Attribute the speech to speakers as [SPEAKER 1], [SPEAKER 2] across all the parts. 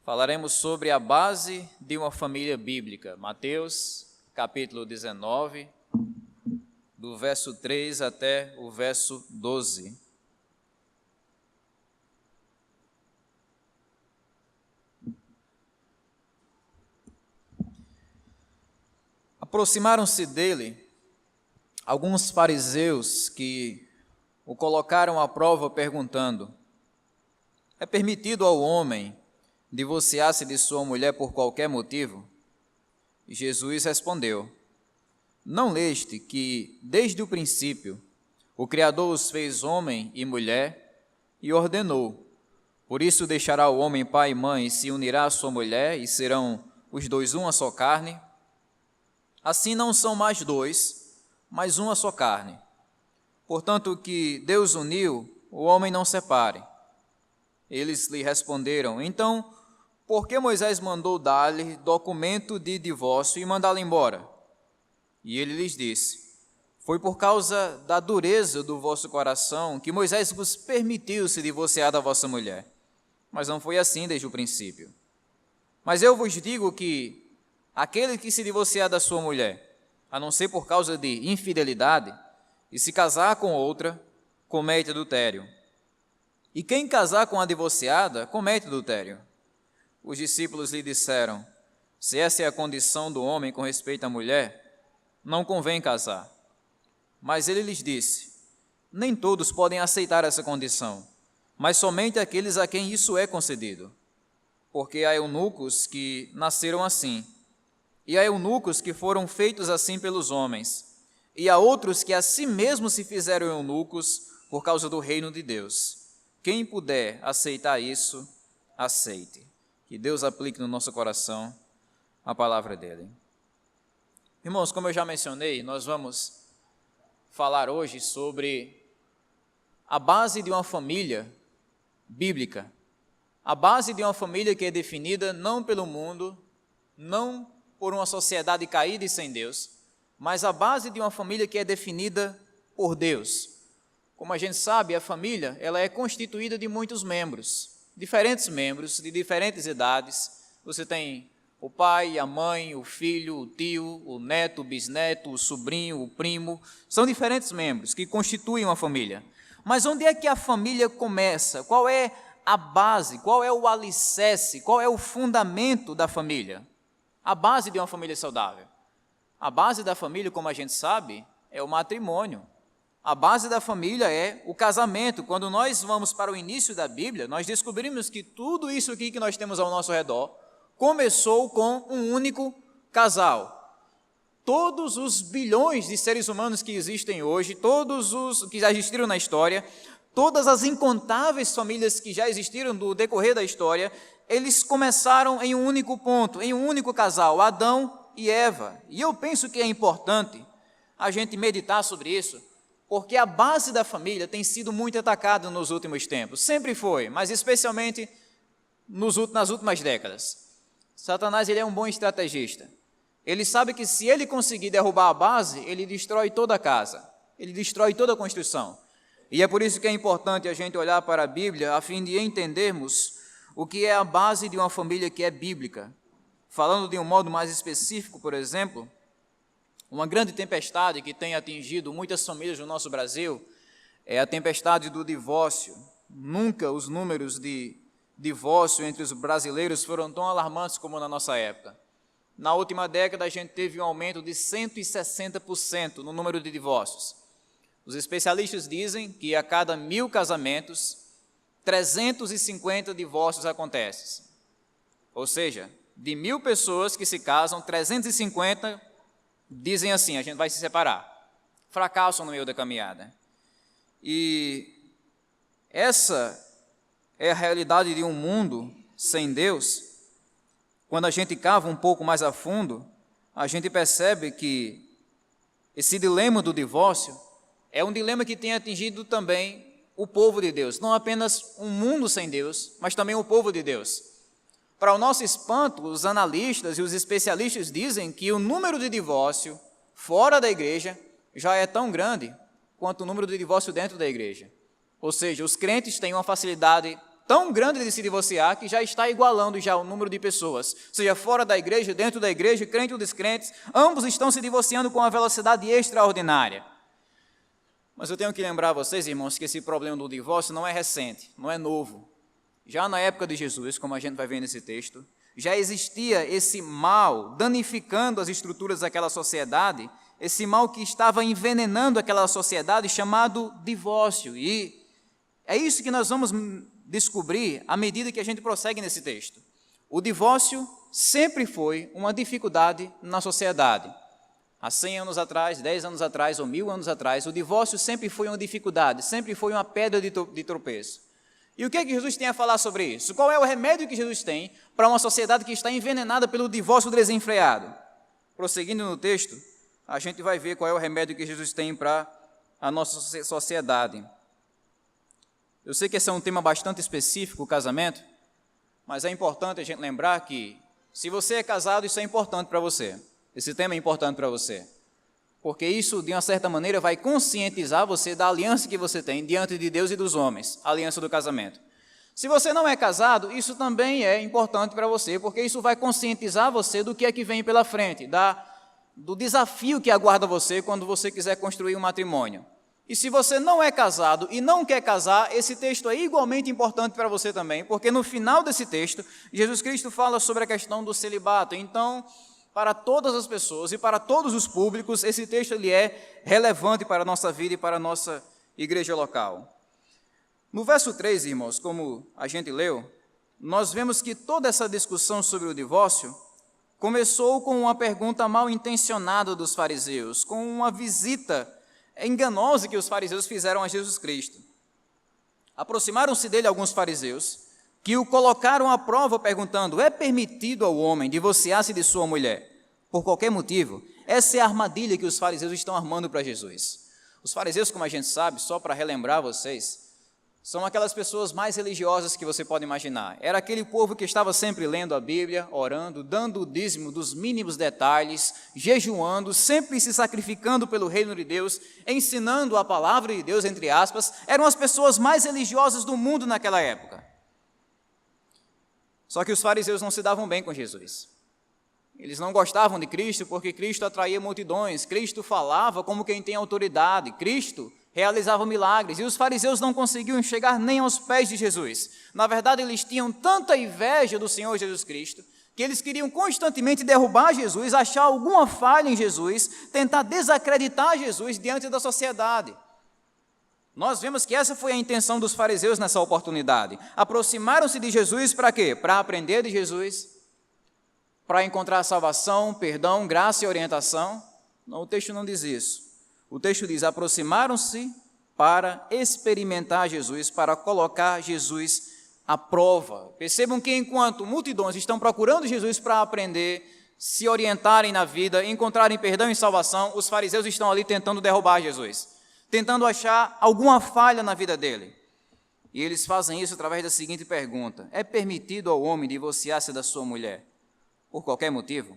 [SPEAKER 1] Falaremos sobre a base de uma família bíblica. Mateus, capítulo 19, do verso 3 até o verso 12. Aproximaram-se dele alguns fariseus que o colocaram à prova perguntando: é permitido ao homem divorciar-se de sua mulher por qualquer motivo? E Jesus respondeu: não leste que, desde o princípio, o Criador os fez homem e mulher e ordenou: por isso deixará o homem pai e mãe e se unirá à sua mulher, e serão os dois uma só carne? Assim não são mais dois, mas uma só carne. Portanto, o que Deus uniu, o homem não separe. Eles lhe responderam: então, por que Moisés mandou dar-lhe documento de divórcio e mandá-lo embora? E ele lhes disse: foi por causa da dureza do vosso coração que Moisés vos permitiu se divorciar da vossa mulher. Mas não foi assim desde o princípio. Mas eu vos digo que aquele que se divorciar da sua mulher, a não ser por causa de infidelidade, e se casar com outra, comete adultério. E quem casar com a divorciada, comete adultério. Os discípulos lhe disseram: se essa é a condição do homem com respeito à mulher, não convém casar. Mas ele lhes disse: nem todos podem aceitar essa condição, mas somente aqueles a quem isso é concedido. Porque há eunucos que nasceram assim, e há eunucos que foram feitos assim pelos homens, e há outros que a si mesmos se fizeram eunucos por causa do reino de Deus. Quem puder aceitar isso, aceite. Que Deus aplique no nosso coração a palavra dele. Irmãos, como eu já mencionei, nós vamos falar hoje sobre a base de uma família bíblica. A base de uma família que é definida não pelo mundo, não por uma sociedade caída e sem Deus, mas a base de uma família que é definida por Deus. Como a gente sabe, a família ela é constituída de muitos membros, diferentes membros, de diferentes idades. Você tem o pai, a mãe, o filho, o tio, o neto, o bisneto, o sobrinho, o primo. São diferentes membros que constituem uma família. Mas onde é que a família começa? Qual é a base? Qual é o alicerce? Qual é o fundamento da família? A base de uma família saudável. A base da família, como a gente sabe, é o matrimônio. A base da família é o casamento. Quando nós vamos para o início da Bíblia, nós descobrimos que tudo isso aqui que nós temos ao nosso redor começou com um único casal. Todos os bilhões de seres humanos que existem hoje, todos os que já existiram na história, todas as incontáveis famílias que já existiram no decorrer da história, eles começaram em um único ponto, em um único casal, Adão e Eva. E eu penso que é importante a gente meditar sobre isso, porque a base da família tem sido muito atacada nos últimos tempos. Sempre foi, mas especialmente nas últimas décadas. Satanás ele é um bom estrategista. Ele sabe que se ele conseguir derrubar a base, ele destrói toda a casa, ele destrói toda a construção. E é por isso que é importante a gente olhar para a Bíblia, a fim de entendermos o que é a base de uma família que é bíblica. Falando de um modo mais específico, por exemplo, uma grande tempestade que tem atingido muitas famílias no nosso Brasil é a tempestade do divórcio. Nunca os números de divórcio entre os brasileiros foram tão alarmantes como na nossa época. Na última década, a gente teve um aumento de 160% no número de divórcios. Os especialistas dizem que a cada 1.000 casamentos, 350 divórcios acontecem. Ou seja, de 1.000 pessoas que se casam, 350 dizem assim: a gente vai se separar. Fracassam no meio da caminhada. E essa é a realidade de um mundo sem Deus. Quando a gente cava um pouco mais a fundo, a gente percebe que esse dilema do divórcio é um dilema que tem atingido também o povo de Deus. Não apenas um mundo sem Deus, mas também o povo de Deus. Para o nosso espanto, os analistas e os especialistas dizem que o número de divórcio fora da igreja já é tão grande quanto o número de divórcio dentro da igreja. Ou seja, os crentes têm uma facilidade tão grande de se divorciar que já está igualando já o número de pessoas, seja fora da igreja, dentro da igreja, crente ou descrentes, ambos estão se divorciando com uma velocidade extraordinária. Mas eu tenho que lembrar a vocês, irmãos, que esse problema do divórcio não é recente, não é novo. Já na época de Jesus, como a gente vai ver nesse texto, já existia esse mal danificando as estruturas daquela sociedade, esse mal que estava envenenando aquela sociedade chamado divórcio. E é isso que nós vamos descobrir à medida que a gente prossegue nesse texto. O divórcio sempre foi uma dificuldade na sociedade. Há 100 anos atrás, 10 anos atrás ou 1000 anos atrás, o divórcio sempre foi uma dificuldade, sempre foi uma pedra de tropeço. E o que é que Jesus tem a falar sobre isso? Qual é o remédio que Jesus tem para uma sociedade que está envenenada pelo divórcio desenfreado? Prosseguindo no texto, a gente vai ver qual é o remédio que Jesus tem para a nossa sociedade. Eu sei que esse é um tema bastante específico, o casamento, mas é importante a gente lembrar que, se você é casado, isso é importante para você. Esse tema é importante para você, porque isso, de uma certa maneira, vai conscientizar você da aliança que você tem diante de Deus e dos homens, a aliança do casamento. Se você não é casado, isso também é importante para você, porque isso vai conscientizar você do que é que vem pela frente, do desafio que aguarda você quando você quiser construir um matrimônio. E se você não é casado e não quer casar, esse texto é igualmente importante para você também, porque no final desse texto, Jesus Cristo fala sobre a questão do celibato. Então, para todas as pessoas e para todos os públicos, esse texto ele é relevante para a nossa vida e para a nossa igreja local. No verso 3, irmãos, como a gente leu, nós vemos que toda essa discussão sobre o divórcio começou com uma pergunta mal intencionada dos fariseus, com uma visita enganosa que os fariseus fizeram a Jesus Cristo. Aproximaram-se dele alguns fariseus, que o colocaram à prova perguntando: é permitido ao homem divorciar-se de sua mulher por qualquer motivo? Essa é a armadilha que os fariseus estão armando para Jesus. Os fariseus, como a gente sabe, só para relembrar vocês, são aquelas pessoas mais religiosas que você pode imaginar. Era aquele povo que estava sempre lendo a Bíblia, orando, dando o dízimo dos mínimos detalhes, jejuando, sempre se sacrificando pelo reino de Deus, ensinando a palavra de Deus, entre aspas. Eram as pessoas mais religiosas do mundo naquela época. Só que os fariseus não se davam bem com Jesus. Eles não gostavam de Cristo porque Cristo atraía multidões, Cristo falava como quem tem autoridade, Cristo realizava milagres, e os fariseus não conseguiam chegar nem aos pés de Jesus. Na verdade, eles tinham tanta inveja do Senhor Jesus Cristo, que eles queriam constantemente derrubar Jesus, achar alguma falha em Jesus, tentar desacreditar Jesus diante da sociedade. Nós vemos que essa foi a intenção dos fariseus nessa oportunidade. Aproximaram-se de Jesus para quê? Para aprender de Jesus, para encontrar salvação, perdão, graça e orientação. Não, o texto não diz isso. O texto diz: aproximaram-se para experimentar Jesus, para colocar Jesus à prova. Percebam que enquanto multidões estão procurando Jesus para aprender, se orientarem na vida, encontrarem perdão e salvação, os fariseus estão ali tentando derrubar Jesus, tentando achar alguma falha na vida dele. E eles fazem isso através da seguinte pergunta: é permitido ao homem divorciar-se da sua mulher por qualquer motivo?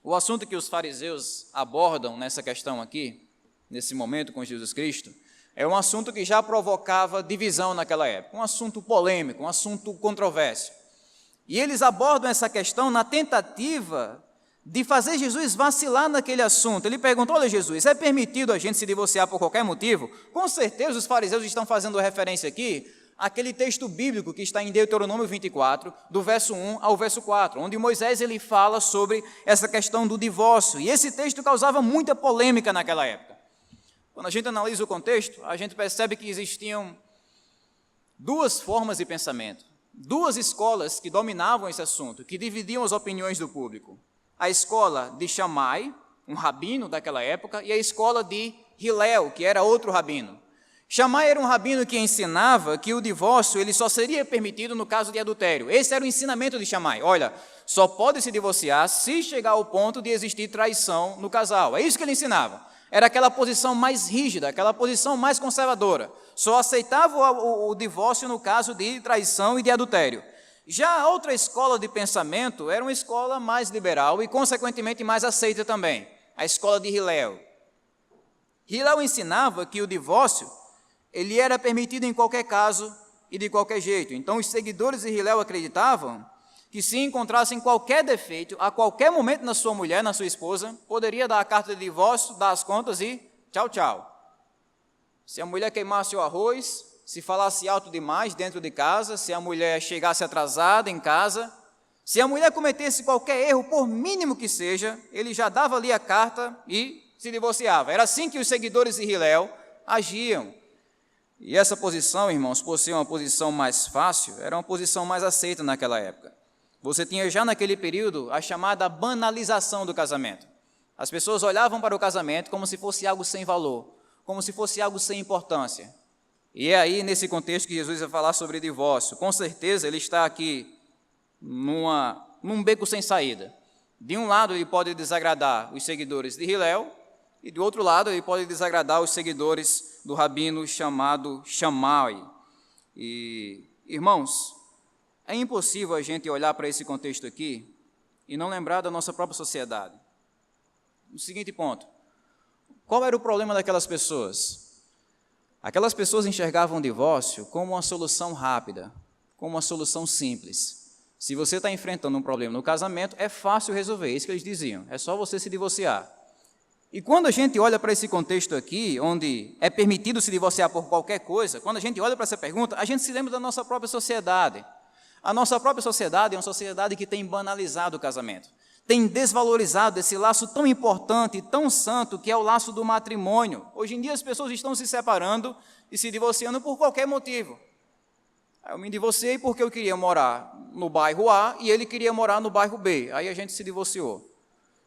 [SPEAKER 1] O assunto que os fariseus abordam nessa questão aqui, nesse momento com Jesus Cristo, é um assunto que já provocava divisão naquela época, um assunto polêmico, um assunto controverso. E eles abordam essa questão na tentativa de fazer Jesus vacilar naquele assunto. Ele perguntou: olha, Jesus, é permitido a gente se divorciar por qualquer motivo? Com certeza os fariseus estão fazendo referência aqui àquele texto bíblico que está em Deuteronômio 24, do verso 1 ao verso 4, onde Moisés ele fala sobre essa questão do divórcio. E esse texto causava muita polêmica naquela época. Quando a gente analisa o contexto, a gente percebe que existiam duas formas de pensamento, duas escolas que dominavam esse assunto, que dividiam as opiniões do público. A escola de Shammai, um rabino daquela época, e a escola de Hilel, que era outro rabino. Shammai era um rabino que ensinava que o divórcio ele só seria permitido no caso de adultério. Esse era o ensinamento de Shammai. Olha, só pode se divorciar se chegar ao ponto de existir traição no casal. É isso que ele ensinava. Era aquela posição mais rígida, aquela posição mais conservadora. Só aceitava o divórcio no caso de traição e de adultério. Já a outra escola de pensamento era uma escola mais liberal e, consequentemente, mais aceita também, a escola de Hilel. Hilel ensinava que o divórcio ele era permitido em qualquer caso e de qualquer jeito. Então, os seguidores de Hilel acreditavam que se encontrassem qualquer defeito, a qualquer momento na sua mulher, na sua esposa, poderia dar a carta de divórcio, dar as contas e tchau, tchau. Se a mulher queimasse o arroz, se falasse alto demais dentro de casa, se a mulher chegasse atrasada em casa, se a mulher cometesse qualquer erro, por mínimo que seja, ele já dava ali a carta e se divorciava. Era assim que os seguidores de Hilel agiam. E essa posição, irmãos, por ser uma posição mais fácil, era uma posição mais aceita naquela época. Você tinha já naquele período a chamada banalização do casamento. As pessoas olhavam para o casamento como se fosse algo sem valor, como se fosse algo sem importância. E é aí, nesse contexto, que Jesus vai falar sobre divórcio. Com certeza, ele está aqui num beco sem saída. De um lado, ele pode desagradar os seguidores de Hilel, e do outro lado, ele pode desagradar os seguidores do rabino chamado Shammai. E, irmãos, é impossível a gente olhar para esse contexto aqui e não lembrar da nossa própria sociedade. O seguinte ponto: qual era o problema daquelas pessoas? Aquelas pessoas enxergavam o divórcio como uma solução rápida, como uma solução simples. Se você está enfrentando um problema no casamento, é fácil resolver, é isso que eles diziam, é só você se divorciar. E quando a gente olha para esse contexto aqui, onde é permitido se divorciar por qualquer coisa, quando a gente olha para essa pergunta, a gente se lembra da nossa própria sociedade. A nossa própria sociedade é uma sociedade que tem banalizado o casamento, tem desvalorizado esse laço tão importante e tão santo que é o laço do matrimônio. Hoje em dia as pessoas estão se separando e se divorciando por qualquer motivo. Eu me divorciei porque eu queria morar no bairro A e ele queria morar no bairro B, aí a gente se divorciou.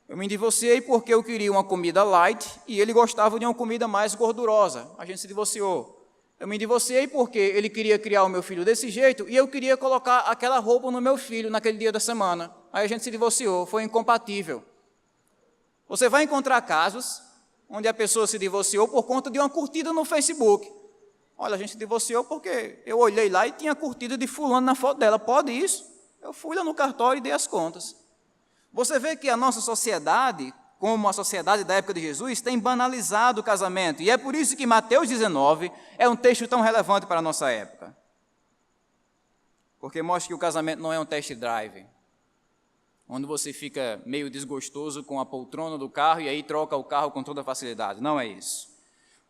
[SPEAKER 1] Eu me divorciei porque eu queria uma comida light e ele gostava de uma comida mais gordurosa, a gente se divorciou. Eu me divorciei porque ele queria criar o meu filho desse jeito e eu queria colocar aquela roupa no meu filho naquele dia da semana. Aí a gente se divorciou, foi incompatível. Você vai encontrar casos onde a pessoa se divorciou por conta de uma curtida no Facebook. Olha, a gente se divorciou porque eu olhei lá e tinha curtida de fulano na foto dela. Pode isso? Eu fui lá no cartório e dei as contas. Você vê que a nossa sociedade, como a sociedade da época de Jesus, tem banalizado o casamento. E é por isso que Mateus 19 é um texto tão relevante para a nossa época. Porque mostra que o casamento não é um test drive, onde você fica meio desgostoso com a poltrona do carro e aí troca o carro com toda facilidade. Não é isso.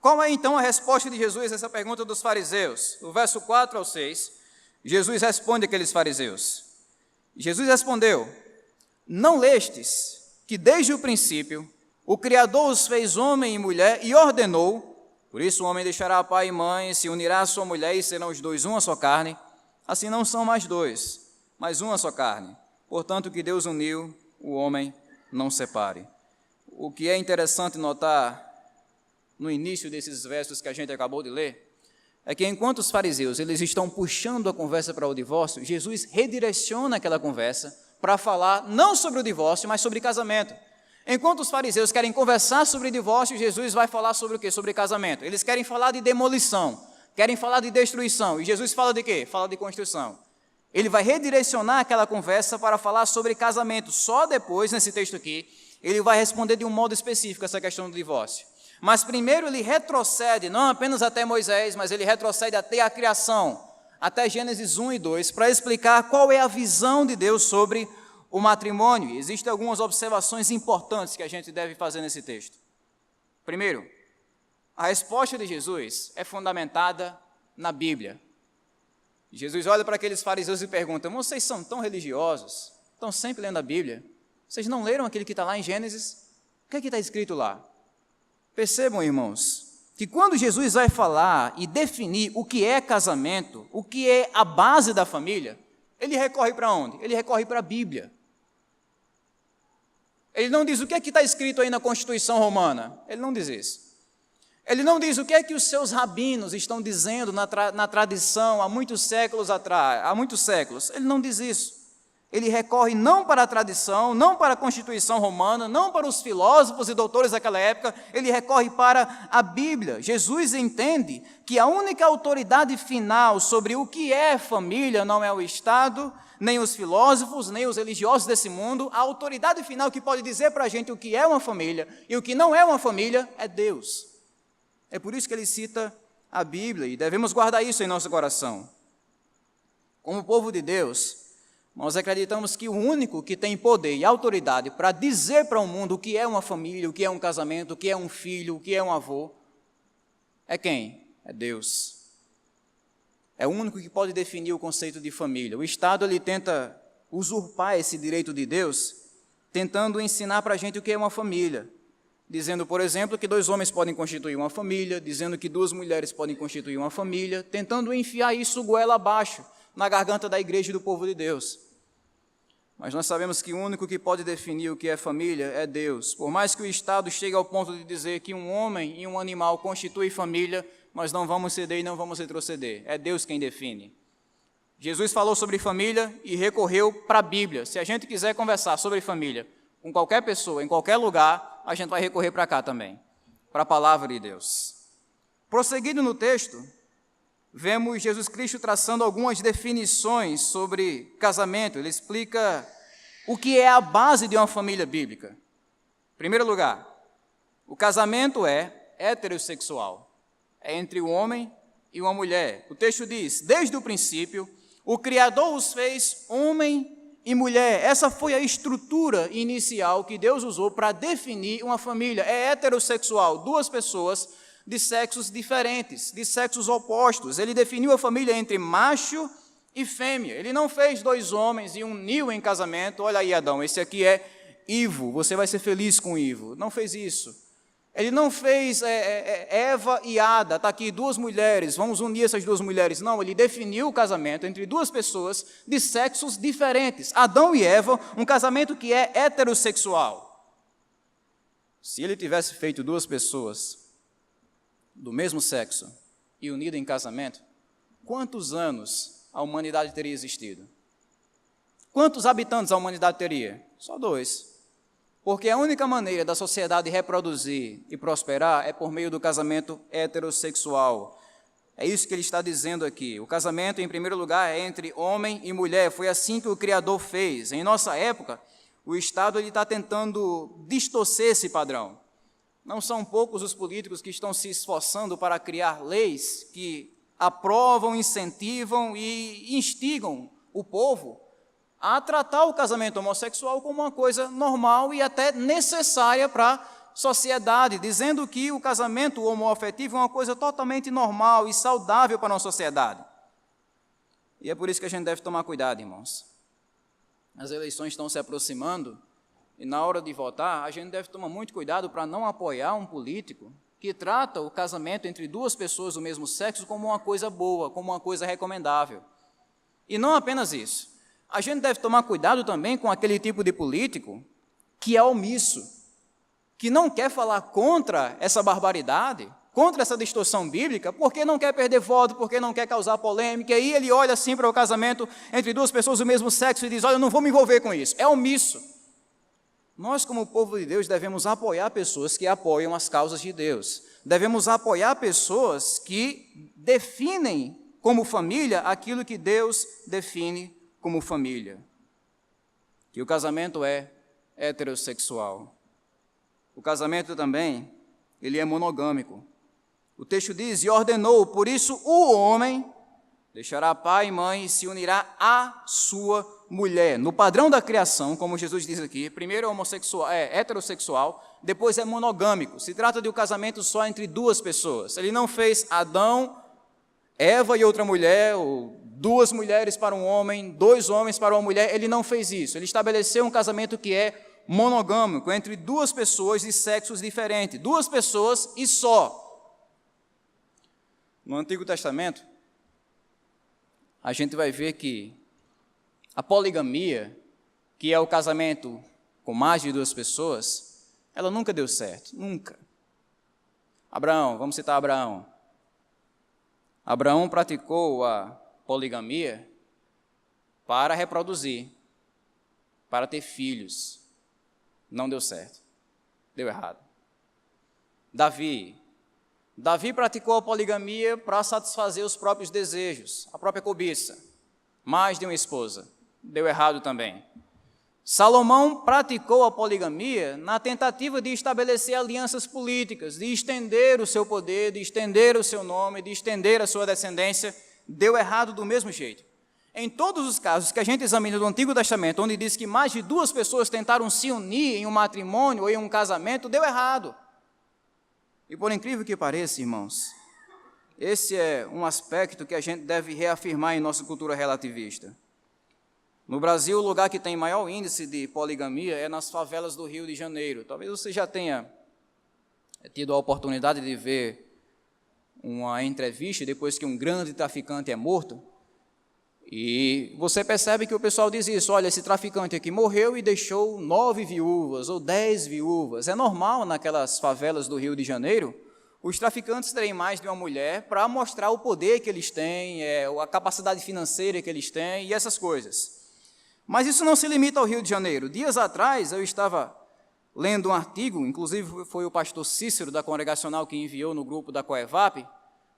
[SPEAKER 1] Qual é então a resposta de Jesus a essa pergunta dos fariseus? Do verso 4 ao 6, Jesus responde àqueles fariseus. Jesus respondeu: não lestes que desde o princípio o Criador os fez homem e mulher e ordenou, por isso o homem deixará pai e mãe, se unirá à sua mulher e serão os dois uma só carne, assim não são mais dois, mas uma só carne. Portanto, o que Deus uniu, o homem não separe. O que é interessante notar no início desses versos que a gente acabou de ler, é que enquanto os fariseus eles estão puxando a conversa para o divórcio, Jesus redireciona aquela conversa para falar não sobre o divórcio, mas sobre casamento. Enquanto os fariseus querem conversar sobre divórcio, Jesus vai falar sobre o quê? Sobre casamento. Eles querem falar de demolição, querem falar de destruição. E Jesus fala de quê? Fala de construção. Ele vai redirecionar aquela conversa para falar sobre casamento. Só depois, nesse texto aqui, ele vai responder de um modo específico essa questão do divórcio. Mas primeiro ele retrocede, não apenas até Moisés, mas ele retrocede até a criação, até Gênesis 1 e 2, para explicar qual é a visão de Deus sobre o matrimônio. E existem algumas observações importantes que a gente deve fazer nesse texto. Primeiro, a resposta de Jesus é fundamentada na Bíblia. Jesus olha para aqueles fariseus e pergunta: vocês são tão religiosos, estão sempre lendo a Bíblia, vocês não leram aquilo que está lá em Gênesis? O que é que está escrito lá? Percebam, irmãos, que quando Jesus vai falar e definir o que é casamento, o que é a base da família, ele recorre para onde? Ele recorre para a Bíblia. Ele não diz o que é que está escrito aí na Constituição Romana, ele não diz isso. Ele não diz o que é que os seus rabinos estão dizendo na tradição há muitos séculos atrás, há muitos séculos, ele não diz isso. Ele recorre não para a tradição, não para a Constituição Romana, não para os filósofos e doutores daquela época, ele recorre para a Bíblia. Jesus entende que a única autoridade final sobre o que é família não é o Estado, nem os filósofos, nem os religiosos desse mundo. A autoridade final que pode dizer para a gente o que é uma família e o que não é uma família é Deus. É por isso que ele cita a Bíblia e devemos guardar isso em nosso coração.
[SPEAKER 2] Como povo de Deus, nós acreditamos que o único que tem poder e autoridade para dizer para o mundo o que é uma família, o que é um casamento, o que é um filho, o que é um avô, é quem? É Deus. É o único que pode definir o conceito de família. O Estado ele tenta usurpar esse direito de Deus, tentando ensinar para a gente o que é uma família, dizendo, por exemplo, que 2 homens podem constituir uma família, dizendo que 2 mulheres podem constituir uma família, tentando enfiar isso goela abaixo, na garganta da igreja e do povo de Deus. Mas nós sabemos que o único que pode definir o que é família é Deus. Por mais que o Estado chegue ao ponto de dizer que um homem e um animal constituem família, nós não vamos ceder e não vamos retroceder. É Deus quem define. Jesus falou sobre família e recorreu para a Bíblia. Se a gente quiser conversar sobre família com qualquer pessoa, em qualquer lugar, a gente vai recorrer para cá também, para a palavra de Deus. Prosseguindo no texto, vemos Jesus Cristo traçando algumas definições sobre casamento. Ele explica o que é a base de uma família bíblica. Em primeiro lugar, o casamento é heterossexual. É entre um homem e uma mulher. O texto diz, desde o princípio, o Criador os fez homem e mulher. Essa foi a estrutura inicial que Deus usou para definir uma família. É heterossexual, 2 pessoas de sexos diferentes, de sexos opostos. Ele definiu a família entre macho e fêmea. Ele não fez 2 homens e uniu em casamento. Olha aí, Adão, esse aqui é Ivo, você vai ser feliz com Ivo. Não fez isso. Ele não fez Eva e Ada, está aqui 2 mulheres, vamos unir essas 2 mulheres. Não, ele definiu o casamento entre 2 pessoas de sexos diferentes. Adão e Eva, um casamento que é heterossexual. Se ele tivesse feito 2 pessoas do mesmo sexo e unidas em casamento, quantos anos a humanidade teria existido? Quantos habitantes a humanidade teria? Só 2. Porque a única maneira da sociedade reproduzir e prosperar é por meio do casamento heterossexual. É isso que ele está dizendo aqui. O casamento, em primeiro lugar, é entre homem e mulher. Foi assim que o Criador fez. Em nossa época, o Estado está tentando distorcer esse padrão. Não são poucos os políticos que estão se esforçando para criar leis que aprovam, incentivam e instigam o povo a tratar o casamento homossexual como uma coisa normal e até necessária para a sociedade, dizendo que o casamento homoafetivo é uma coisa totalmente normal e saudável para a nossa sociedade. E é por isso que a gente deve tomar cuidado, irmãos. As eleições estão se aproximando e na hora de votar, a gente deve tomar muito cuidado para não apoiar um político que trata o casamento entre 2 pessoas do mesmo sexo como uma coisa boa, como uma coisa recomendável. E não apenas isso. A gente deve tomar cuidado também com aquele tipo de político que é omisso, que não quer falar contra essa barbaridade, contra essa distorção bíblica, porque não quer perder voto, porque não quer causar polêmica, e aí ele olha assim para o casamento entre 2 pessoas do mesmo sexo e diz, olha, eu não vou me envolver com isso. É omisso. Nós, como povo de Deus, devemos apoiar pessoas que apoiam as causas de Deus. Devemos apoiar pessoas que definem como família aquilo que Deus define como família, que o casamento é heterossexual. O casamento também, ele é monogâmico. O texto diz, e ordenou, por isso o homem deixará pai e mãe e se unirá à sua mulher. No padrão da criação, como Jesus diz aqui, primeiro é heterossexual, depois é monogâmico. Se trata de um casamento só entre 2 pessoas. Ele não fez Adão, Eva e outra mulher, ou 2 mulheres para um homem, 2 homens para uma mulher. Ele não fez isso. Ele estabeleceu um casamento que é monogâmico, entre 2 pessoas de sexos diferentes. 2 pessoas e só. No Antigo Testamento, a gente vai ver que a poligamia, que é o casamento com mais de 2 pessoas, ela nunca deu certo, nunca. Abraão, vamos citar Abraão. Abraão praticou a poligamia para reproduzir, para ter filhos. Não deu certo, deu errado. Davi praticou a poligamia para satisfazer os próprios desejos, a própria cobiça, mais de uma esposa, deu errado também. Salomão praticou a poligamia na tentativa de estabelecer alianças políticas, de estender o seu poder, de estender o seu nome, de estender a sua descendência, deu errado do mesmo jeito. Em todos os casos que a gente examina do Antigo Testamento, onde diz que mais de 2 pessoas tentaram se unir em um matrimônio ou em um casamento, deu errado. E por incrível que pareça, irmãos, esse é um aspecto que a gente deve reafirmar em nossa cultura relativista. No Brasil, o lugar que tem maior índice de poligamia é nas favelas do Rio de Janeiro. Talvez você já tenha tido a oportunidade de ver uma entrevista depois que um grande traficante é morto. E você percebe que o pessoal diz isso: olha, esse traficante aqui morreu e deixou 9 viúvas ou 10 viúvas. É normal naquelas favelas do Rio de Janeiro os traficantes terem mais de uma mulher para mostrar o poder que eles têm, a capacidade financeira que eles têm e essas coisas. Mas isso não se limita ao Rio de Janeiro. Dias atrás eu estava lendo um artigo, inclusive foi o pastor Cícero da Congregacional que enviou no grupo da Coevap,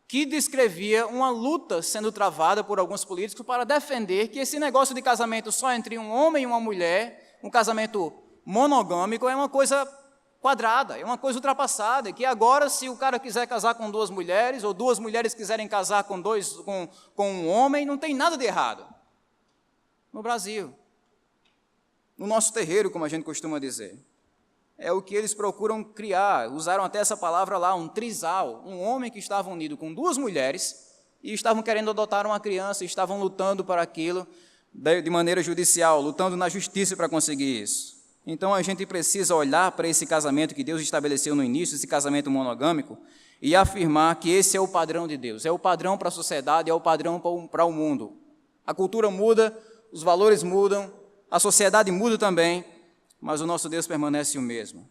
[SPEAKER 2] que descrevia uma luta sendo travada por alguns políticos para defender que esse negócio de casamento só entre um homem e uma mulher, um casamento monogâmico, é uma coisa quadrada, é uma coisa ultrapassada, que agora, se o cara quiser casar com 2 mulheres, ou 2 mulheres quiserem casar com um homem, não tem nada de errado. No Brasil, no nosso terreiro, como a gente costuma dizer, é o que eles procuram criar. Usaram até essa palavra lá, um trisal, um homem que estava unido com 2 mulheres e estavam querendo adotar uma criança, estavam lutando para aquilo de maneira judicial, lutando na justiça para conseguir isso. Então a gente precisa olhar para esse casamento que Deus estabeleceu no início, esse casamento monogâmico, e afirmar que esse é o padrão de Deus, é o padrão para a sociedade, é o padrão para o mundo. A cultura muda, os valores mudam, a sociedade muda também, mas o nosso Deus permanece o mesmo.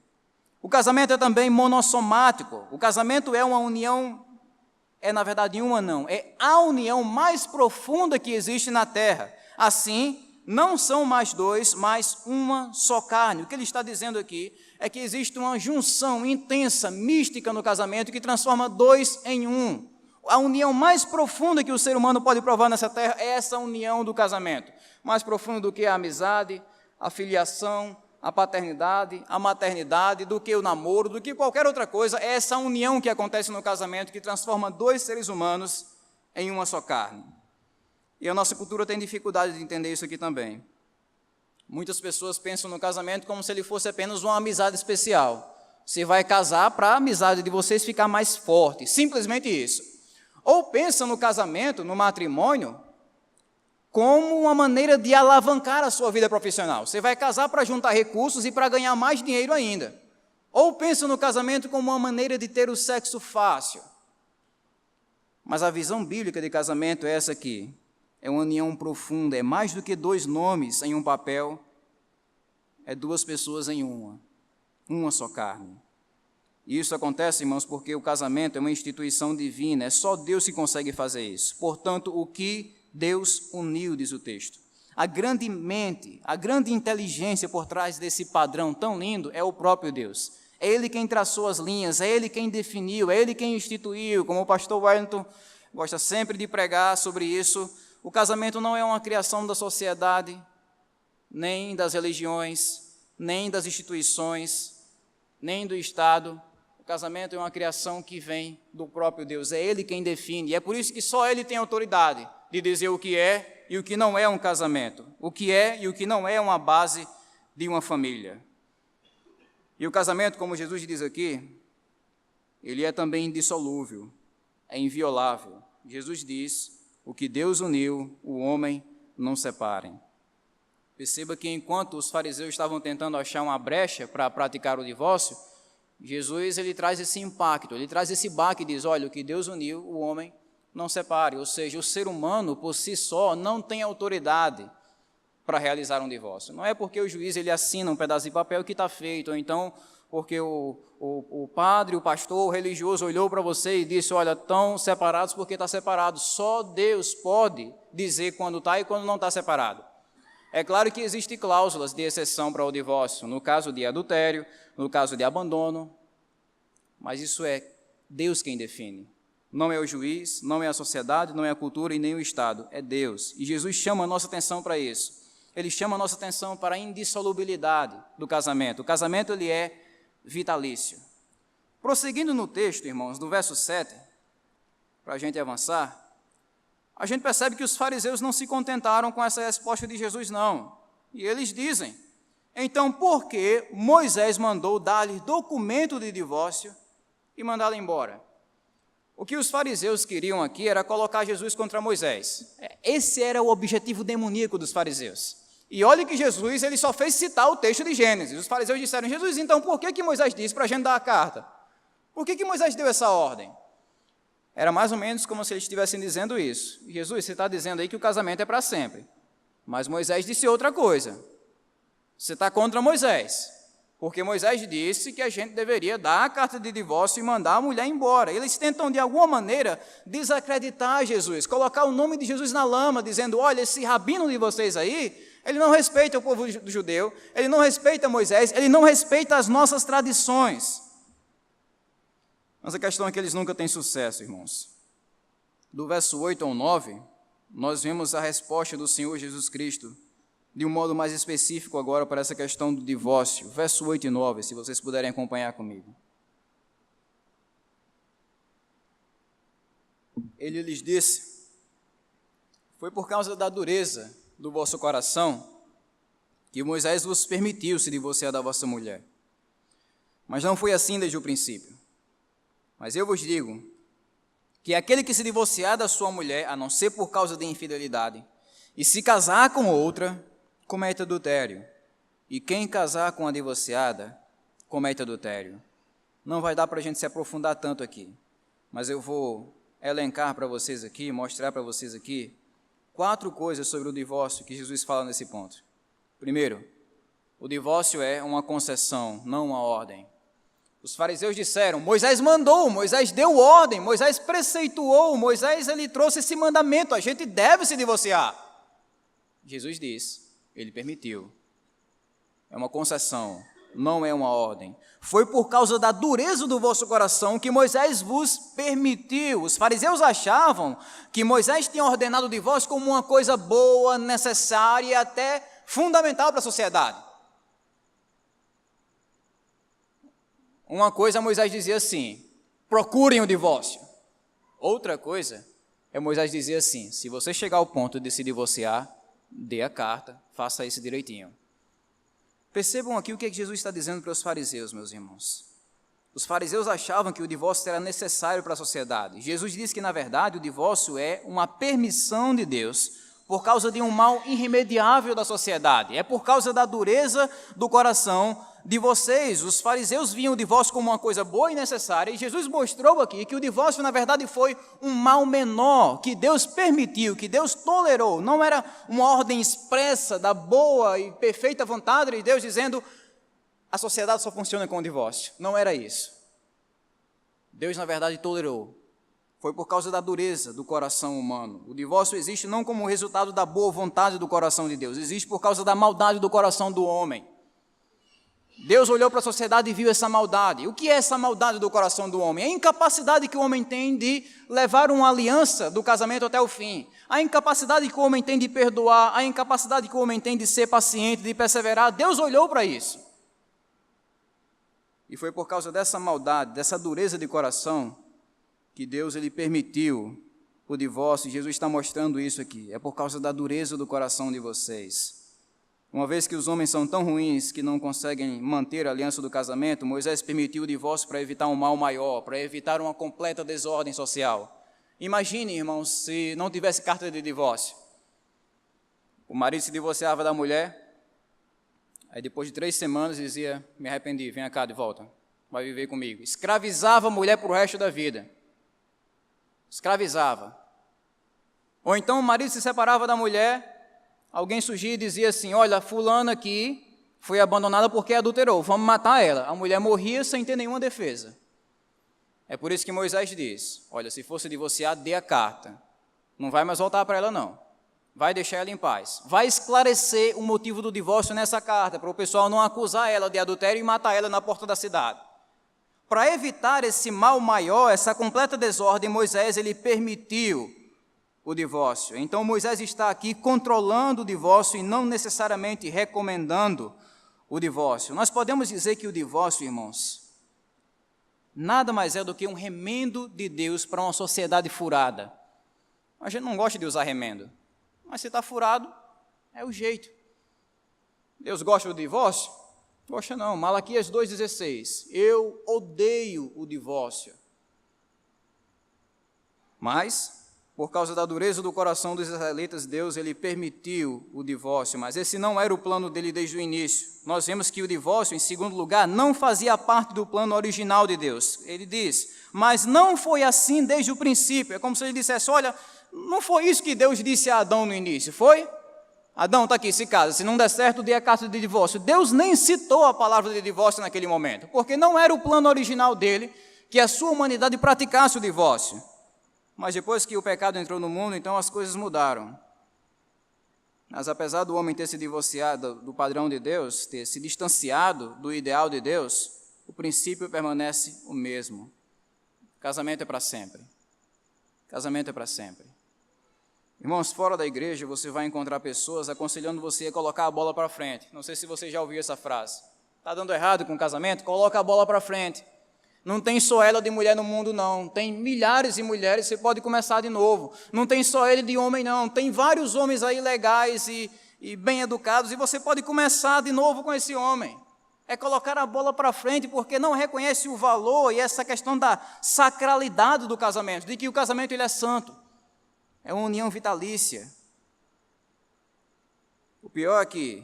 [SPEAKER 2] O casamento é também monossomático. O casamento é uma união, na verdade uma não, é a união mais profunda que existe na terra. Assim, não são mais 2, mas uma só carne. O que ele está dizendo aqui é que existe uma junção intensa, mística no casamento que transforma 2 em 1. A união mais profunda que o ser humano pode provar nessa terra é essa união do casamento. Mais profunda do que a amizade, a filiação, a paternidade, a maternidade, do que o namoro, do que qualquer outra coisa, é essa união que acontece no casamento que transforma 2 seres humanos em uma só carne. E a nossa cultura tem dificuldade de entender isso aqui também. Muitas pessoas pensam no casamento como se ele fosse apenas uma amizade especial. Você vai casar para a amizade de vocês ficar mais forte, simplesmente isso. Ou pensam no casamento, no matrimônio, como uma maneira de alavancar a sua vida profissional. Você vai casar para juntar recursos e para ganhar mais dinheiro ainda. Ou pensa no casamento como uma maneira de ter o sexo fácil. Mas a visão bíblica de casamento é essa aqui. É uma união profunda, é mais do que 2 nomes em um papel, é 2 pessoas em uma só carne. E isso acontece, irmãos, porque o casamento é uma instituição divina, é só Deus que consegue fazer isso. Portanto, o que Deus uniu, diz o texto. A grande mente, a grande inteligência por trás desse padrão tão lindo é o próprio Deus. É Ele quem traçou as linhas, é Ele quem definiu, é Ele quem instituiu. Como o pastor Wellington gosta sempre de pregar sobre isso, o casamento não é uma criação da sociedade, nem das religiões, nem das instituições, nem do Estado. O casamento é uma criação que vem do próprio Deus, é Ele quem define, e é por isso que só Ele tem autoridade de dizer o que é e o que não é um casamento, o que é e o que não é uma base de uma família. E o casamento, como Jesus diz aqui, ele é também indissolúvel, é inviolável. Jesus diz: o que Deus uniu, o homem não separem. Perceba que enquanto os fariseus estavam tentando achar uma brecha para praticar o divórcio, Jesus ele traz esse impacto, ele traz esse baque e diz: olha, o que Deus uniu, o homem não separe. Ou seja, o ser humano por si só não tem autoridade para realizar um divórcio. Não é porque o juiz ele assina um pedaço de papel que está feito, ou então porque o padre, o pastor, o religioso olhou para você e disse: olha, estão separados porque está separado. Só Deus pode dizer quando está e quando não está separado. É claro que existem cláusulas de exceção para o divórcio, no caso de adultério, no caso de abandono, mas isso é Deus quem define. Não é o juiz, não é a sociedade, não é a cultura e nem o Estado, é Deus. E Jesus chama a nossa atenção para isso. Ele chama a nossa atenção para a indissolubilidade do casamento. O casamento ele é vitalício. Prosseguindo no texto, irmãos, do verso 7, para a gente avançar, a gente percebe que os fariseus não se contentaram com essa resposta de Jesus, não. E eles dizem, então por que Moisés mandou dar-lhe documento de divórcio e mandá-lo embora? O que os fariseus queriam aqui era colocar Jesus contra Moisés. Esse era o objetivo demoníaco dos fariseus. E olha que Jesus ele só fez citar o texto de Gênesis. Os fariseus disseram, Jesus, então por que Moisés disse para a gente dar a carta? Por que Moisés deu essa ordem? Era mais ou menos como se eles estivessem dizendo isso. Jesus, você está dizendo aí que o casamento é para sempre. Mas Moisés disse outra coisa. Você está contra Moisés. Porque Moisés disse que a gente deveria dar a carta de divórcio e mandar a mulher embora. Eles tentam, de alguma maneira, desacreditar Jesus, colocar o nome de Jesus na lama, dizendo, olha, esse rabino de vocês aí, ele não respeita o povo judeu, ele não respeita Moisés, ele não respeita as nossas tradições. Mas a questão é que eles nunca têm sucesso, irmãos. Do verso 8 ao 9, nós vemos a resposta do Senhor Jesus Cristo, de um modo mais específico agora para essa questão do divórcio. Verso 8 e 9, se vocês puderem acompanhar comigo. Ele lhes disse, foi por causa da dureza do vosso coração que Moisés vos permitiu se divorciar da vossa mulher. Mas não foi assim desde o princípio. Mas eu vos digo que aquele que se divorciar da sua mulher, a não ser por causa de infidelidade, e se casar com outra, comete adultério. E quem casar com a divorciada, comete adultério. Não vai dar para a gente se aprofundar tanto aqui, mas eu vou elencar para vocês aqui, mostrar para vocês aqui, 4 coisas sobre o divórcio que Jesus fala nesse ponto. Primeiro, o divórcio é uma concessão, não uma ordem. Os fariseus disseram, Moisés mandou, Moisés deu ordem, Moisés preceituou, Moisés ele trouxe esse mandamento, a gente deve se divorciar. Jesus diz, ele permitiu. É uma concessão, não é uma ordem. Foi por causa da dureza do vosso coração que Moisés vos permitiu. Os fariseus achavam que Moisés tinha ordenado o divórcio como uma coisa boa, necessária e até fundamental para a sociedade. Uma coisa Moisés dizia assim, procurem o divórcio. Outra coisa é Moisés dizer assim, se você chegar ao ponto de se divorciar, dê a carta, faça isso direitinho. Percebam aqui o que Jesus está dizendo para os fariseus, meus irmãos. Os fariseus achavam que o divórcio era necessário para a sociedade. Jesus disse que, na verdade, o divórcio é uma permissão de Deus por causa de um mal irremediável da sociedade. É por causa da dureza do coração de vocês. Os fariseus viam o divórcio como uma coisa boa e necessária, e Jesus mostrou aqui que o divórcio, na verdade, foi um mal menor, que Deus permitiu, que Deus tolerou. Não era uma ordem expressa da boa e perfeita vontade de Deus, dizendo a sociedade só funciona com o divórcio. Não era isso. Deus, na verdade, tolerou. Foi por causa da dureza do coração humano. O divórcio existe não como resultado da boa vontade do coração de Deus, existe por causa da maldade do coração do homem. Deus olhou para a sociedade e viu essa maldade. O que é essa maldade do coração do homem? É a incapacidade que o homem tem de levar uma aliança do casamento até o fim. A incapacidade que o homem tem de perdoar, a incapacidade que o homem tem de ser paciente, de perseverar. Deus olhou para isso. E foi por causa dessa maldade, dessa dureza de coração, que Deus ele permitiu o divórcio. Jesus está mostrando isso aqui. É por causa da dureza do coração de vocês. Uma vez que os homens são tão ruins que não conseguem manter a aliança do casamento, Moisés permitiu o divórcio para evitar um mal maior, para evitar uma completa desordem social. Imagine, irmãos, se não tivesse carta de divórcio. O marido se divorciava da mulher, aí depois de 3 semanas dizia, me arrependi, vem cá de volta, vai viver comigo. Escravizava a mulher para o resto da vida. Escravizava. Ou então o marido se separava da mulher, alguém surgia e dizia assim, olha, fulana aqui foi abandonada porque adulterou, vamos matar ela. A mulher morria sem ter nenhuma defesa. É por isso que Moisés diz, olha, se fosse divorciar, dê a carta. Não vai mais voltar para ela não. Vai deixar ela em paz. Vai esclarecer o motivo do divórcio nessa carta, para o pessoal não acusar ela de adultério e matar ela na porta da cidade. Para evitar esse mal maior, essa completa desordem, Moisés ele permitiu o divórcio. Então Moisés está aqui controlando o divórcio e não necessariamente recomendando o divórcio. Nós podemos dizer que o divórcio, irmãos, nada mais é do que um remendo de Deus para uma sociedade furada. A gente não gosta de usar remendo, mas se está furado, é o jeito. Deus gosta do divórcio? Gosta não. Malaquias 2,16. Eu odeio o divórcio. Mas, por causa da dureza do coração dos israelitas, Deus ele permitiu o divórcio, mas esse não era o plano dele desde o início. Nós vemos que o divórcio, em segundo lugar, não fazia parte do plano original de Deus. Ele diz, mas não foi assim desde o princípio. É como se ele dissesse, olha, não foi isso que Deus disse a Adão no início, foi? Adão, está aqui, se casa, se não der certo, dê a carta de divórcio. Deus nem citou a palavra de divórcio naquele momento, porque não era o plano original dele que a sua humanidade praticasse o divórcio. Mas depois que o pecado entrou no mundo, então as coisas mudaram. Mas apesar do homem ter se divorciado do padrão de Deus, ter se distanciado do ideal de Deus, o princípio permanece o mesmo. Casamento é para sempre. Casamento é para sempre. Irmãos, fora da igreja você vai encontrar pessoas aconselhando você a colocar a bola para frente. Não sei se você já ouviu essa frase. Está dando errado com o casamento? Coloca a bola para frente. Não tem só ela de mulher no mundo, não. Tem milhares de mulheres, você pode começar de novo. Não tem só ele de homem, não. Tem vários homens aí legais e bem educados, e você pode começar de novo com esse homem. É colocar a bola para frente, porque não reconhece o valor e essa questão da sacralidade do casamento, de que o casamento ele é santo. É uma união vitalícia. O pior é que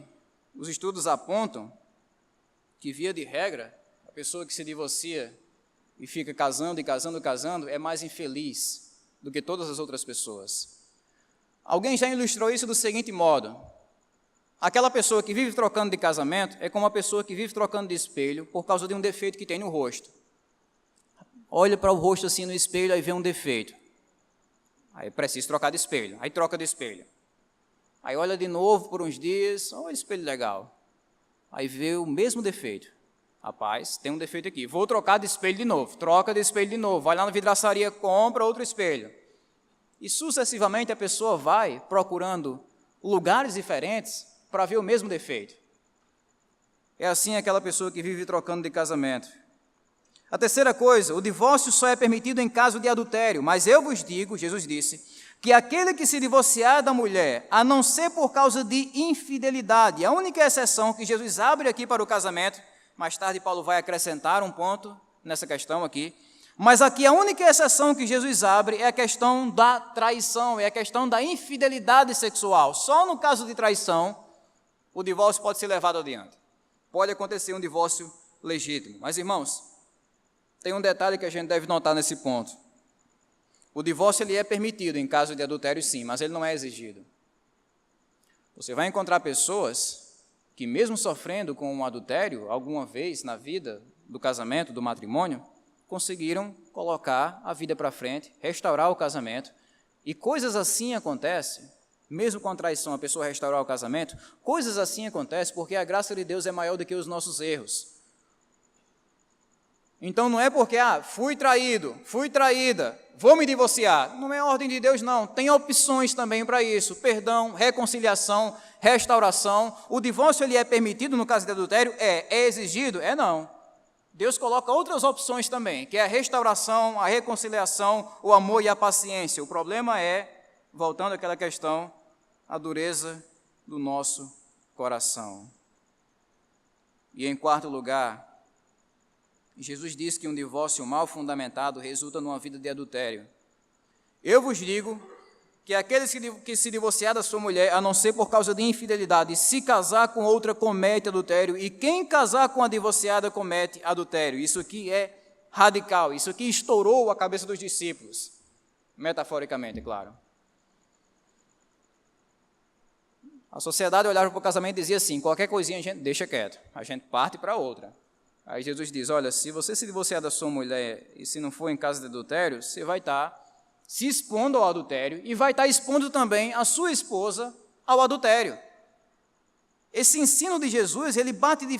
[SPEAKER 2] os estudos apontam que, via de regra, a pessoa que se divorcia e fica casando e casando e casando é mais infeliz do que todas as outras pessoas. Alguém já ilustrou isso do seguinte modo: aquela pessoa que vive trocando de casamento é como uma pessoa que vive trocando de espelho por causa de um defeito que tem no rosto. Olha para o rosto assim no espelho, aí vê um defeito. Aí precisa trocar de espelho, aí troca de espelho. Aí olha de novo por uns dias, olha o espelho legal. Aí vê o mesmo defeito. Rapaz, tem um defeito aqui, vou trocar de espelho de novo, troca de espelho de novo, vai lá na vidraçaria, compra outro espelho. E sucessivamente a pessoa vai procurando lugares diferentes para ver o mesmo defeito. É assim aquela pessoa que vive trocando de casamento. A terceira coisa, o divórcio só é permitido em caso de adultério, mas eu vos digo, Jesus disse, que aquele que se divorciar da mulher, a não ser por causa de infidelidade, a única exceção que Jesus abre aqui para o casamento, mais tarde Paulo vai acrescentar um ponto nessa questão aqui, mas aqui a única exceção que Jesus abre é a questão da traição, é a questão da infidelidade sexual. Só no caso de traição, o divórcio pode ser levado adiante. Pode acontecer um divórcio legítimo. Mas, irmãos, tem um detalhe que a gente deve notar nesse ponto. O divórcio ele é permitido em caso de adultério, sim, mas ele não é exigido. Você vai encontrar pessoas que, mesmo sofrendo com um adultério, alguma vez na vida do casamento, do matrimônio, conseguiram colocar a vida para frente, restaurar o casamento, e coisas assim acontecem, mesmo com a traição, a pessoa restaurar o casamento, coisas assim acontecem porque a graça de Deus é maior do que os nossos erros. Então não é porque, fui traído, fui traída, vou me divorciar. Não é a ordem de Deus, não. Tem opções também para isso. Perdão, reconciliação, restauração. O divórcio ele é permitido no caso de adultério? É exigido? Não. Deus coloca outras opções também, que é a restauração, a reconciliação, o amor e a paciência. O problema é, voltando àquela questão, a dureza do nosso coração. E em quarto lugar, Jesus diz que um divórcio mal fundamentado resulta numa vida de adultério. Eu vos digo que aqueles que se divorciar da sua mulher, a não ser por causa de infidelidade, se casar com outra, comete adultério, e quem casar com a divorciada comete adultério. Isso aqui é radical, isso aqui estourou a cabeça dos discípulos, metaforicamente, claro. A sociedade olhava para o casamento e dizia assim, qualquer coisinha a gente deixa quieto, a gente parte para outra. Aí Jesus diz, olha, se você se divorciar da sua mulher e se não for em caso de adultério, você vai estar se expondo ao adultério e vai estar expondo também a sua esposa ao adultério. Esse ensino de Jesus, ele bate de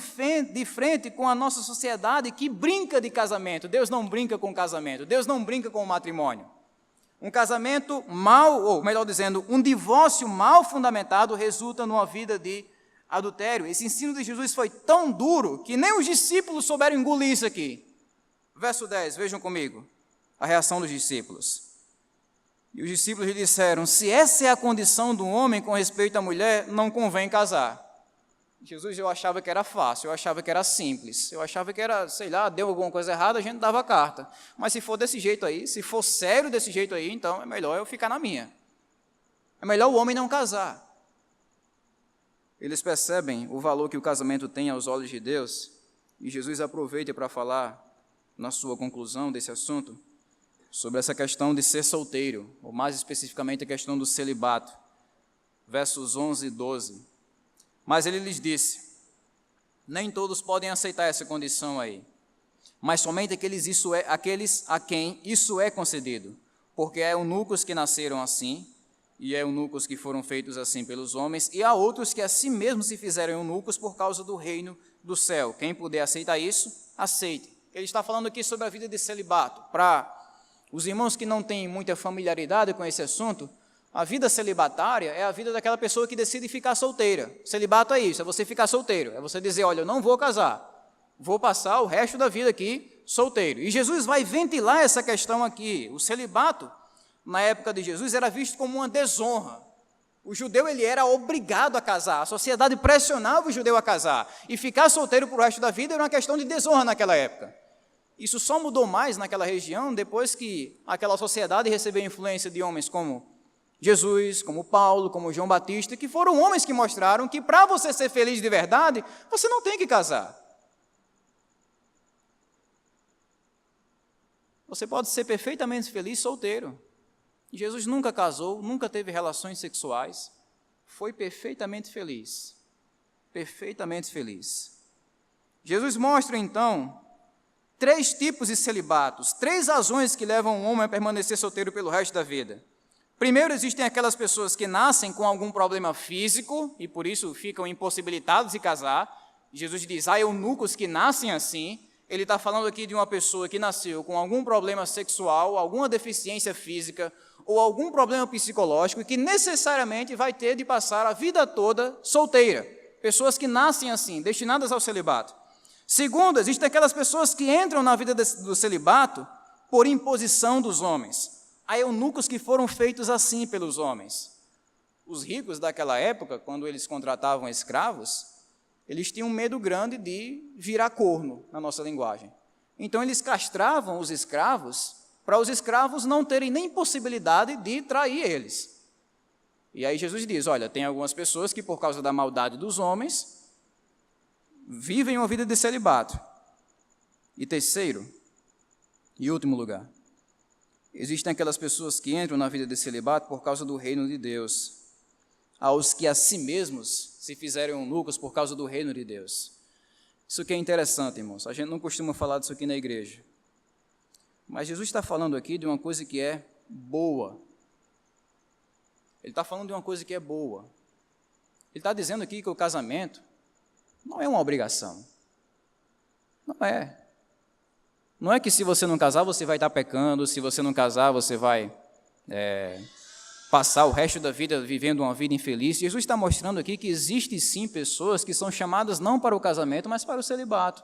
[SPEAKER 2] frente com a nossa sociedade que brinca de casamento. Deus não brinca com casamento, Deus não brinca com o matrimônio. Um casamento mal, ou melhor dizendo, um divórcio mal fundamentado resulta numa vida de adultério. Esse ensino de Jesus foi tão duro que nem os discípulos souberam engolir isso aqui. Verso 10, vejam comigo a reação dos discípulos. E os discípulos lhe disseram: se essa é a condição do homem com respeito à mulher, não convém casar. Jesus, eu achava que era fácil, eu achava que era simples, eu achava que era, sei lá, deu alguma coisa errada, a gente dava carta. Mas se for desse jeito aí, se for sério desse jeito aí, então é melhor eu ficar na minha. É melhor o homem não casar. Eles percebem o valor que o casamento tem aos olhos de Deus, e Jesus aproveita para falar, na sua conclusão desse assunto, sobre essa questão de ser solteiro, ou mais especificamente a questão do celibato. Versos 11 e 12. Mas ele lhes disse: nem todos podem aceitar essa condição aí, mas somente aqueles a quem isso é concedido, porque há eunucos que nasceram assim, e há eunucos que foram feitos assim pelos homens, e há outros que a si mesmos se fizeram eunucos por causa do reino do céu. Quem puder aceitar isso, aceite. Ele está falando aqui sobre a vida de celibato. Para os irmãos que não têm muita familiaridade com esse assunto, a vida celibatária é a vida daquela pessoa que decide ficar solteira. Celibato é isso, é você ficar solteiro, é você dizer: olha, eu não vou casar, vou passar o resto da vida aqui solteiro. E Jesus vai ventilar essa questão aqui. O celibato, na época de Jesus, era visto como uma desonra. O judeu, ele era obrigado a casar, a sociedade pressionava o judeu a casar, e ficar solteiro para o resto da vida era uma questão de desonra naquela época. Isso só mudou mais naquela região depois que aquela sociedade recebeu a influência de homens como Jesus, como Paulo, como João Batista, que foram homens que mostraram que para você ser feliz de verdade, você não tem que casar. Você pode ser perfeitamente feliz solteiro. Jesus nunca casou, nunca teve relações sexuais, foi perfeitamente feliz. Perfeitamente feliz. Jesus mostra, então, 3 tipos de celibatos, 3 razões que levam um homem a permanecer solteiro pelo resto da vida. Primeiro, existem aquelas pessoas que nascem com algum problema físico e por isso ficam impossibilitados de casar. Jesus diz: há eunucos que nascem assim. Ele está falando aqui de uma pessoa que nasceu com algum problema sexual, alguma deficiência física ou algum problema psicológico e que necessariamente vai ter de passar a vida toda solteira. Pessoas que nascem assim, destinadas ao celibato. Segundo, existem aquelas pessoas que entram na vida do celibato por imposição dos homens. Há eunucos que foram feitos assim pelos homens. Os ricos daquela época, quando eles contratavam escravos, eles tinham um medo grande de virar corno, na nossa linguagem. Então, eles castravam os escravos para os escravos não terem nem possibilidade de trair eles. E aí Jesus diz: olha, tem algumas pessoas que, por causa da maldade dos homens, vivem uma vida de celibato. E terceiro, e último lugar, existem aquelas pessoas que entram na vida de celibato por causa do reino de Deus, aos que a si mesmos se fizeram eunucos por causa do reino de Deus. Isso aqui é interessante, irmãos. A gente não costuma falar disso aqui na igreja. Mas Jesus está falando aqui de uma coisa que é boa. Ele está falando de uma coisa que é boa. Ele está dizendo aqui que o casamento não é uma obrigação. Não é. Não é que se você não casar, você vai estar pecando, se você não casar, você vai passar o resto da vida vivendo uma vida infeliz. Jesus está mostrando aqui que existe sim pessoas que são chamadas não para o casamento, mas para o celibato.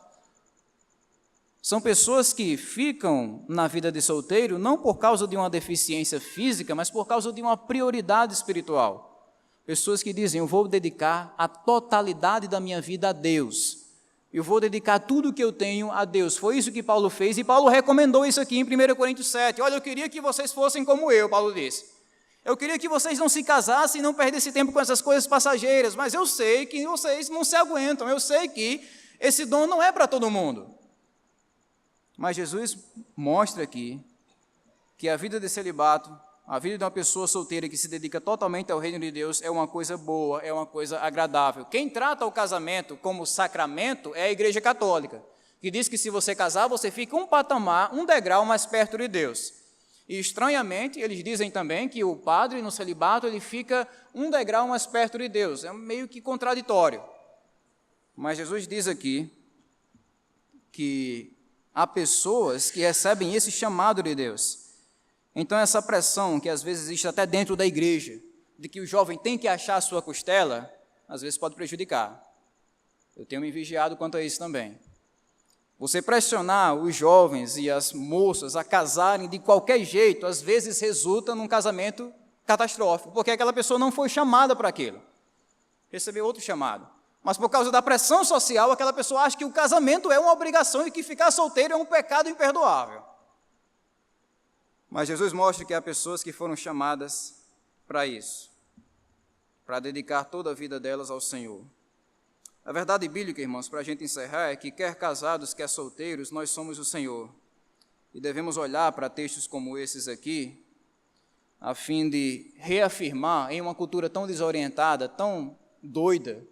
[SPEAKER 2] São pessoas que ficam na vida de solteiro não por causa de uma deficiência física, mas por causa de uma prioridade espiritual. Pessoas que dizem: eu vou dedicar a totalidade da minha vida a Deus. Eu vou dedicar tudo o que eu tenho a Deus. Foi isso que Paulo fez, e Paulo recomendou isso aqui em 1 Coríntios 7. Olha, eu queria que vocês fossem como eu, Paulo disse. Eu queria que vocês não se casassem e não perdessem tempo com essas coisas passageiras, mas eu sei que vocês não se aguentam, eu sei que esse dom não é para todo mundo. Mas Jesus mostra aqui que a vida de celibato, a vida de uma pessoa solteira que se dedica totalmente ao reino de Deus é uma coisa boa, é uma coisa agradável. Quem trata o casamento como sacramento é a Igreja Católica, que diz que se você casar, você fica um patamar, um degrau mais perto de Deus. E estranhamente, eles dizem também que o padre no celibato, ele fica um degrau mais perto de Deus. É meio que contraditório. Mas Jesus diz aqui que há pessoas que recebem esse chamado de Deus. Então, essa pressão que às vezes existe até dentro da igreja, de que o jovem tem que achar a sua costela, às vezes pode prejudicar. Eu tenho me vigiado quanto a isso também. Você pressionar os jovens e as moças a casarem de qualquer jeito, às vezes resulta num casamento catastrófico, porque aquela pessoa não foi chamada para aquilo, recebeu outro chamado. Mas por causa da pressão social, aquela pessoa acha que o casamento é uma obrigação e que ficar solteiro é um pecado imperdoável. Mas Jesus mostra que há pessoas que foram chamadas para isso, para dedicar toda a vida delas ao Senhor. A verdade bíblica, irmãos, para a gente encerrar, é que quer casados, quer solteiros, nós somos o Senhor. E devemos olhar para textos como esses aqui, a fim de reafirmar em uma cultura tão desorientada, tão doida,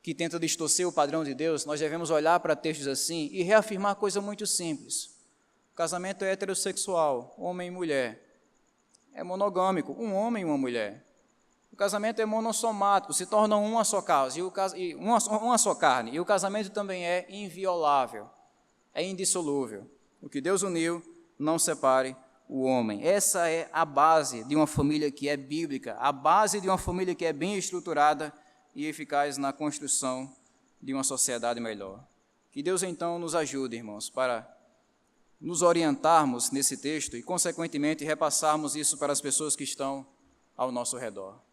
[SPEAKER 2] que tenta distorcer o padrão de Deus, nós devemos olhar para textos assim e reafirmar coisa muito simples. O casamento é heterossexual, homem e mulher. É monogâmico, um homem e uma mulher. O casamento é monossomático, se tornam uma só causa, uma só carne. E o casamento também é inviolável, é indissolúvel. O que Deus uniu, não separe o homem. Essa é a base de uma família que é bíblica, a base de uma família que é bem estruturada e eficaz na construção de uma sociedade melhor. Que Deus então nos ajude, irmãos, para nos orientarmos nesse texto e, consequentemente, repassarmos isso para as pessoas que estão ao nosso redor.